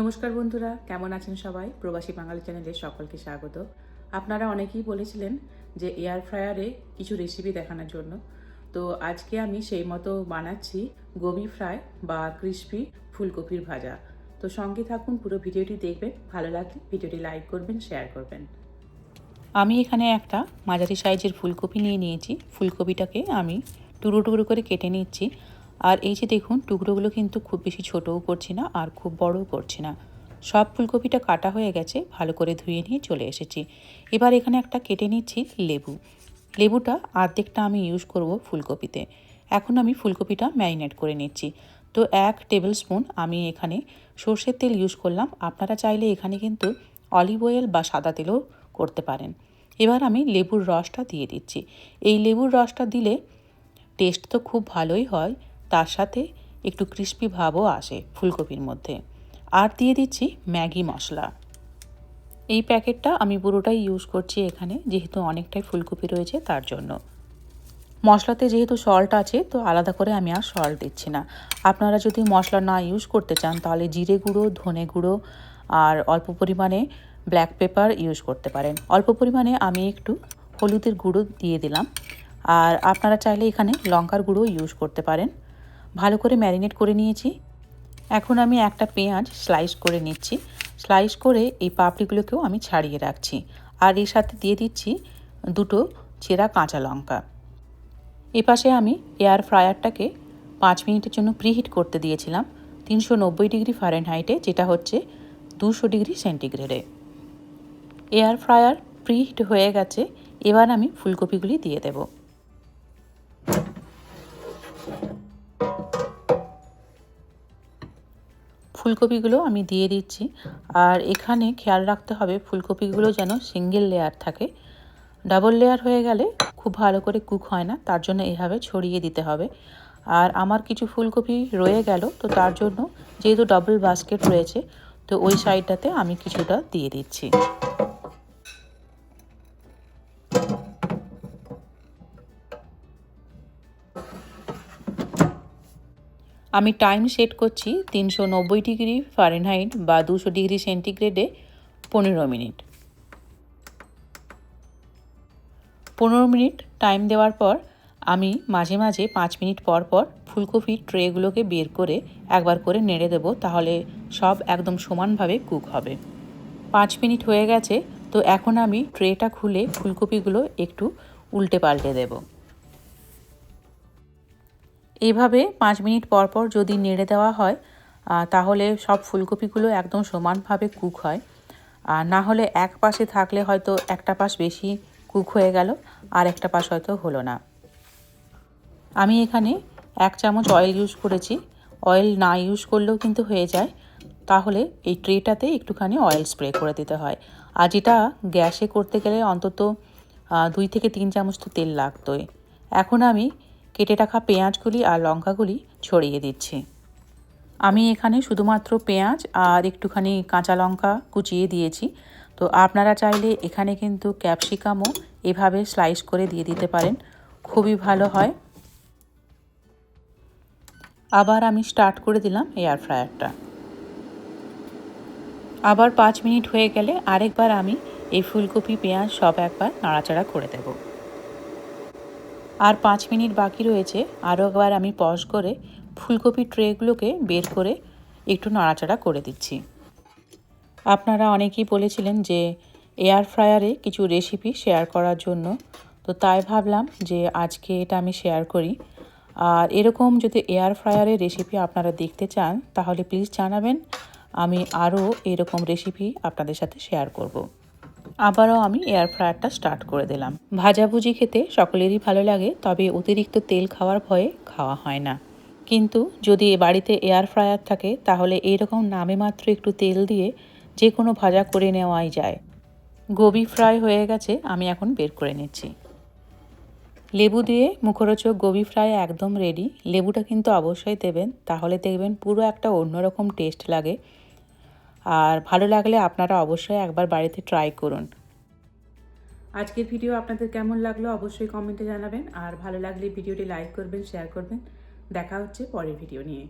নমস্কার বন্ধুরা, কেমন আছেন সবাই? প্রবাসী বাঙালি চ্যানেলে সকলকে স্বাগত। আপনারা অনেকেই বলেছিলেন যে এয়ার ফ্রায়ারে কিছু রেসিপি দেখানোর জন্য। তো আজকে আমি সেই মতো বানাচ্ছি গোবি ফ্রাই বা ক্রিস্পি ফুলকপির ভাজা। তো সঙ্গে থাকুন, পুরো ভিডিওটি দেখবেন। ভালো লাগলে ভিডিওটি লাইক করবেন, শেয়ার করবেন। আমি এখানে একটা মাঝারি সাইজের ফুলকপি নিয়ে নিয়েছি। ফুলকপিটাকে আমি টুকরো টুকরো করে কেটে নিচ্ছি। আর এই যে দেখুন, টুকরোগুলো কিন্তু খুব বেশি ছোটও করছি না আর খুব বড়ও করছি না। সব ফুলকপিটা কাটা হয়ে গেছে, ভালো করে ধুয়ে নিয়ে চলে এসেছি। এবার এখানে একটা কেটে নিচ্ছি লেবু। লেবুটা অর্ধেকটা আমি ইউজ করব ফুলকপিতে। এখন আমি ফুলকপিটা ম্যারিনেট করে নিচ্ছি। তো 1 টেবিল স্পুন আমি এখানে সর্ষের তেল ইউজ করলাম। আপনারা চাইলে এখানে কিন্তু অলিভ অয়েল বা সাদা তেলও করতে পারেন। এবার আমি লেবুর রসটা দিয়ে দিচ্ছি। এই লেবুর রসটা দিলে টেস্ট তো খুব ভালোই হয়, তার সাথে একটু ক্রিস্পি ভাবও আসে ফুলকপির মধ্যে। আর দিয়ে দিচ্ছি ম্যাগি মশলা। এই প্যাকেটটা আমি পুরোটাই ইউজ করছি এখানে, যেহেতু অনেকটাই ফুলকপি রয়েছে তার জন্য। মশলাতে যেহেতু সল্ট আছে, তো আলাদা করে আমি আর সল্ট দিচ্ছি না। আপনারা যদি মশলা না ইউজ করতে চান তাহলে জিরে গুঁড়ো, ধনে গুঁড়ো আর অল্প পরিমাণে ব্ল্যাক পেপার ইউজ করতে পারেন। অল্প পরিমাণে আমি একটু হলুদের গুঁড়ো দিয়ে দিলাম। আর আপনারা চাইলে এখানে লঙ্কার গুঁড়ো ইউজ করতে পারেন। ভালো করে ম্যারিনেট করে নিয়েছি। এখন আমি একটা পেঁয়াজ স্লাইস করে নিচ্ছি। স্লাইস করে এই পাপড়িগুলোকেও আমি ছাড়িয়ে রাখছি। আর এর সাথে দিয়ে দিচ্ছি 2টো চেরা কাঁচা লঙ্কা। এপাশে আমি এয়ার ফ্রায়ারটাকে 5 মিনিটের জন্য প্রিহিট করতে দিয়েছিলাম 390 ডিগ্রি ফারেনহাইটে, যেটা হচ্ছে 200 ডিগ্রি সেন্টিগ্রেডে। এয়ার ফ্রায়ার প্রিহিট হয়ে গেছে। এবার আমি ফুলকপিগুলি দিয়ে দেব। ফুলকপিগুলো আমি দিয়ে দিচ্ছি। আর এখানে খেয়াল রাখতে হবে ফুলকপিগুলো যেন সিঙ্গেল লেয়ার থাকে। ডাবল লেয়ার হয়ে গেলে খুব ভালো করে কুক হয় না, তার জন্য এভাবে ছড়িয়ে দিতে হবে। আর আমার কিছু ফুলকপি রয়ে গেল, তো তার জন্য যেহেতু ডাবল বাস্কেট রয়েছে, তো ওই সাইডটাতে আমি কিছুটা দিয়ে দিচ্ছি। আমি টাইম সেট করছি 390 ডিগ্রি ফারেনহাইট বা 200 ডিগ্রি সেন্টিগ্রেডে 15 মিনিট। 15 মিনিট টাইম দেওয়ার পর আমি মাঝে মাঝে 5 মিনিট পর পর ফুলকপির ট্রেগুলোকে বের করে একবার করে নেড়ে দেবো, তাহলে সব একদম সমানভাবে কুক হবে। 5 মিনিট হয়ে গেছে, তো এখন আমি ট্রেটা খুলে ফুলকপিগুলো একটু উল্টে পাল্টে দেব। এইভাবে 5 মিনিট পর পর যদি নেড়ে দেওয়া হয় তাহলে সব ফুলকপিগুলো একদম সমানভাবে কুক হয়। আর না হলে এক পাশে থাকলে হয়তো একটা পাশ বেশি কুক হয়ে গেল আর একটা পাশ হয়তো হলো না। আমি এখানে 1 চামচ অয়েল ইউজ করেছি। অয়েল না ইউজ করলেও কিন্তু হয়ে যায়, তাহলে এই ট্রেটাতে একটুখানি অয়েল স্প্রে করে দিতে হয়। আর যেটা গ্যাসে করতে গেলে অন্তত 2 থেকে 3 চামচ তো তেল লাগতোই। এখন আমি কেটে রাখা পেঁয়াজগুলি আর লঙ্কাগুলি ছড়িয়ে দিচ্ছি। আমি এখানে শুধুমাত্র পেঁয়াজ আর একটুখানি কাঁচা লঙ্কা কুচিয়ে দিয়েছি। তো আপনারা চাইলে এখানে কিন্তু ক্যাপসিকামও এভাবে স্লাইস করে দিয়ে দিতে পারেন, খুবই ভালো হয়। আবার আমি স্টার্ট করে দিলাম এয়ার ফ্রায়ারটা। আবার 5 মিনিট হয়ে গেলে আরেকবার আমি এই ফুলকপি পেঁয়াজ সব একবার নাড়াচাড়া করে দেব। আর 5 মিনিট বাকি রয়েছে, আরও একবার আমি পজ করে ফুলকপির ট্রেগুলোকে বের করে একটু নাড়াচাড়া করে দিচ্ছি। আপনারা অনেকেই বলেছিলেন যে এয়ার ফ্রায়ারে কিছু রেসিপি শেয়ার করার জন্য, তো তাই ভাবলাম যে আজকে এটা আমি শেয়ার করি। আর এরকম যদি এয়ার ফ্রায়ারের রেসিপি আপনারা দেখতে চান তাহলে প্লিজ জানাবেন, আমি আরও এরকম রেসিপি আপনাদের সাথে শেয়ার করব। আবারও আমি এয়ার ফ্রায়ারটা স্টার্ট করে দিলাম। ভাজাভুজি খেতে সকলেরই ভালো লাগে, তবে অতিরিক্ত তেল খাওয়ার ভয়ে খাওয়া হয় না। কিন্তু যদি বাড়িতে এয়ার ফ্রায়ার থাকে তাহলে এইরকম নামে মাত্র একটু তেল দিয়ে যে কোনো ভাজা করে নেওয়াই যায়। গোবি ফ্রাই হয়ে গেছে, আমি এখন বের করে নিচ্ছি। লেবু দিয়ে মুখরোচক গোবি ফ্রাই একদম রেডি। লেবুটা কিন্তু অবশ্যই দেবেন, তাহলে দেখবেন পুরো একটা অন্যরকম টেস্ট লাগে। আর ভালো লাগলে আপনারা অবশ্যই একবার বাড়িতে ট্রাই করুন। আজকের ভিডিও আপনাদের কেমন লাগলো অবশ্যই কমেন্টে জানাবেন। আর ভালো লাগলে ভিডিওটি লাইক করবেন, শেয়ার করবেন। দেখা হচ্ছে পরের ভিডিও নিয়ে।